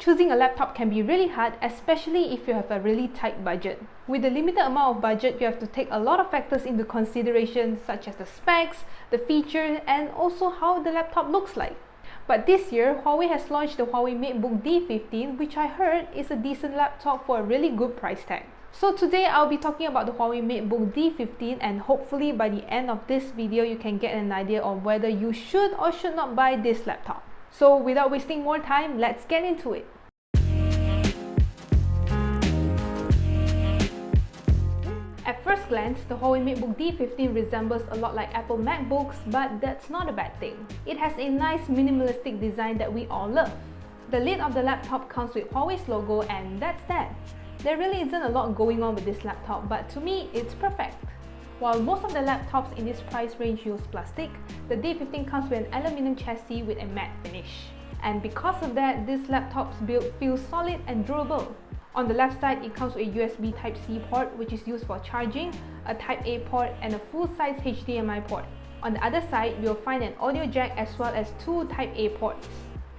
Choosing a laptop can be really hard, especially if you have a really tight budget. With a limited amount of budget, you have to take a lot of factors into consideration, such as the specs, the features, and also how the laptop looks like. But this year, Huawei has launched the Huawei Matebook D15, which I heard is a decent laptop for a really good price tag. So today I'll be talking about the Huawei Matebook D15, and hopefully by the end of this video you can get an idea of whether you should or should not buy this laptop. So without wasting more time, let's get into it. At first glance, the Huawei Matebook D15 resembles a lot like Apple MacBooks, but that's not a bad thing. It has a nice minimalistic design that we all love. The lid of the laptop comes with Huawei's logo, and that's that. There really isn't a lot going on with this laptop, but to me, it's perfect. While most of the laptops in this price range use plastic, the D15 comes with an aluminum chassis with a matte finish. And because of that, this laptop's build feels solid and durable. On the left side, it comes with a USB Type-C port, which is used for charging, a Type-A port, and a full-size HDMI port. On the other side, you'll find an audio jack as well as two Type-A ports.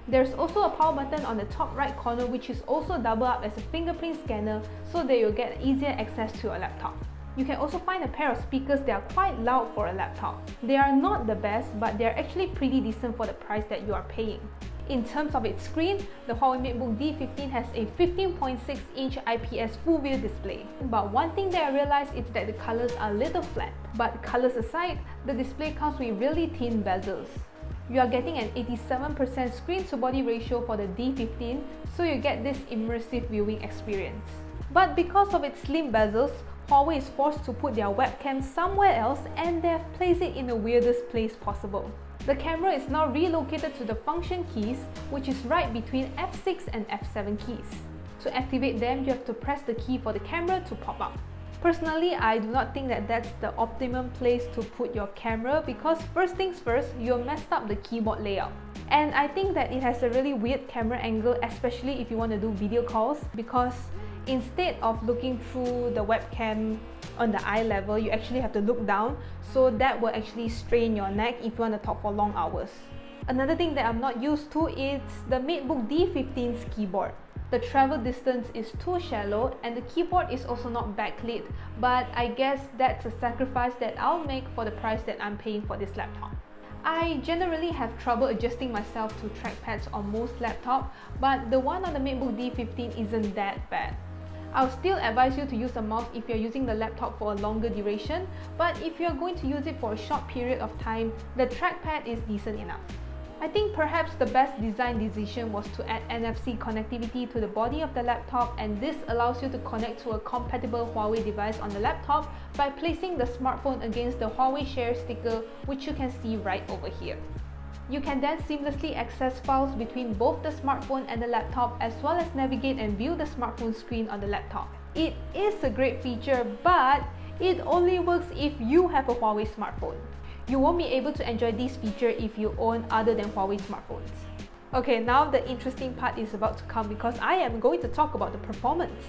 There's also a power button on the top right corner, which is also double up as a fingerprint scanner so that you'll get easier access to your laptop. You can also find a pair of speakers that are quite loud for a laptop. They are not the best, but they're actually pretty decent for the price that you are paying. In terms of its screen, the Huawei Matebook D15 has a 15.6-inch IPS full-view display. But one thing that I realized is that the colors are a little flat. But colors aside, the display comes with really thin bezels. You are getting an 87% screen-to-body ratio for the D15, so you get this immersive viewing experience. But because of its slim bezels, Huawei is forced to put their webcam somewhere else, and they have placed it in the weirdest place possible. The camera is now relocated to the function keys, which is right between F6 and F7 keys. To activate them, you have to press the key for the camera to pop up. Personally, I do not think that that's the optimum place to put your camera, because first things first, you'll mess up the keyboard layout. And I think that it has a really weird camera angle, especially if you want to do video calls, because instead of looking through the webcam on the eye level, you actually have to look down, so that will actually strain your neck if you want to talk for long hours. Another thing that I'm not used to is the Matebook D15's keyboard. The travel distance is too shallow, and the keyboard is also not backlit, but I guess that's a sacrifice that I'll make for the price that I'm paying for this laptop. I generally have trouble adjusting myself to trackpads on most laptops, but the one on the Matebook D15 isn't that bad. I'll still advise you to use a mouse if you're using the laptop for a longer duration, but if you're going to use it for a short period of time, the trackpad is decent enough. I think perhaps the best design decision was to add NFC connectivity to the body of the laptop, and this allows you to connect to a compatible Huawei device on the laptop by placing the smartphone against the Huawei Share sticker, which you can see right over here. You can then seamlessly access files between both the smartphone and the laptop, as well as navigate and view the smartphone screen on the laptop. It is a great feature, but it only works if you have a Huawei smartphone. You won't be able to enjoy this feature if you own other than Huawei smartphones. Okay, now the interesting part is about to come, because I am going to talk about the performance.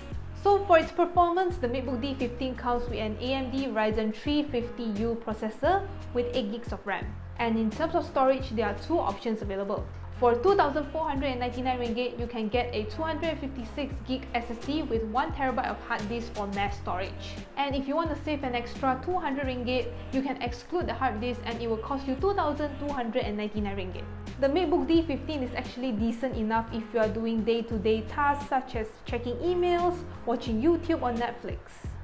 So for its performance, the Matebook D15 comes with an AMD Ryzen 350U processor with 8 GB of RAM. And in terms of storage, there are two options available. For 2,499 ringgit, you can get a 256 GB SSD with 1 TB of hard disk for mass storage. And if you want to save an extra 200 ringgit, you can exclude the hard disk and it will cost you 2,299 ringgit. The Matebook D15 is actually decent enough if you are doing day-to-day tasks such as checking emails, watching YouTube or Netflix.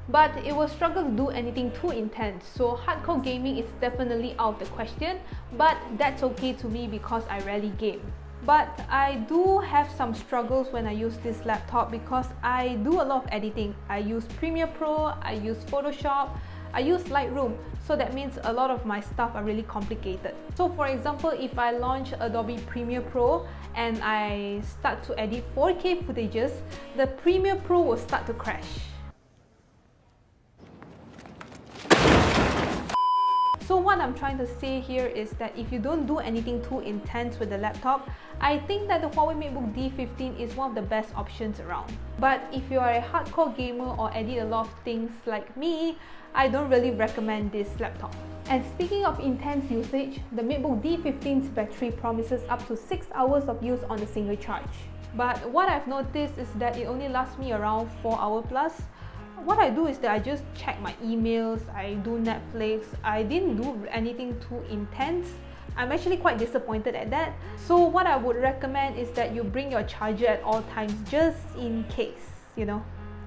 But it will struggle to do anything too intense, so hardcore gaming is definitely out of the question, but that's okay to me because I rarely game. But I do have some struggles when I use this laptop because I do a lot of editing. I use Premiere Pro, I use Photoshop, I use Lightroom, so that means a lot of my stuff are really complicated. So for example, if I launch Adobe Premiere Pro and I start to edit 4K footages, the Premiere Pro will start to crash. So what I'm trying to say here is that if you don't do anything too intense with the laptop, I think that the Huawei Matebook D15 is one of the best options around. But if you are a hardcore gamer or edit a lot of things like me, I don't really recommend this laptop. And speaking of intense usage, the Matebook D15's battery promises up to 6 hours of use on a single charge. But what I've noticed is that it only lasts me around 4 hours plus. What I do is that I just check my emails, I do Netflix, I didn't do anything too intense. I'm actually quite disappointed at that. So what I would recommend is that you bring your charger at all times just in case, you know.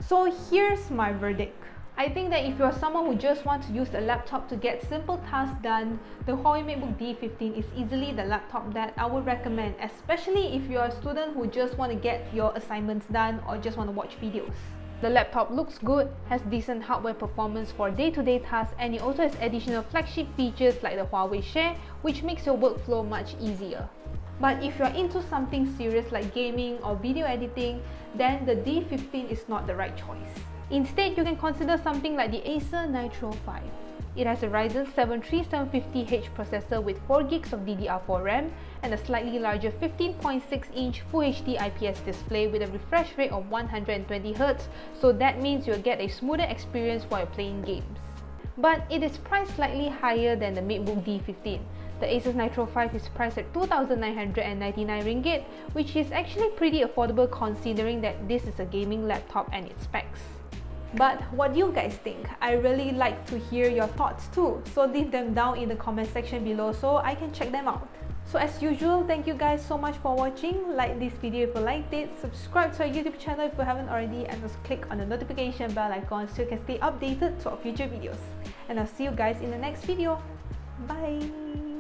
So here's my verdict. I think that if you're someone who just wants to use a laptop to get simple tasks done, the Huawei Matebook D15 is easily the laptop that I would recommend, especially if you're a student who just want to get your assignments done or just want to watch videos. The laptop looks good, has decent hardware performance for day-to-day tasks, and it also has additional flagship features like the Huawei Share, which makes your workflow much easier. But if you're into something serious like gaming or video editing, then the D15 is not the right choice. Instead, you can consider something like the Acer Nitro 5. It has a Ryzen 7 3750H processor with 4GB of DDR4 RAM and a slightly larger 15.6-inch Full HD IPS display with a refresh rate of 120Hz, so that means you'll get a smoother experience while you're playing games. But it is priced slightly higher than the Matebook D15. The Acer Nitro 5 is priced at 2,999 ringgit, which is actually pretty affordable considering that this is a gaming laptop and its specs. But what do you guys think? I really like to hear your thoughts too, so leave them down in the comment section below so I can check them out. So as usual, thank you guys so much for watching. Like this video if you liked it, subscribe to our YouTube channel if you haven't already, and just click on the notification bell icon so you can stay updated to our future videos. And I'll see you guys in the next video. Bye!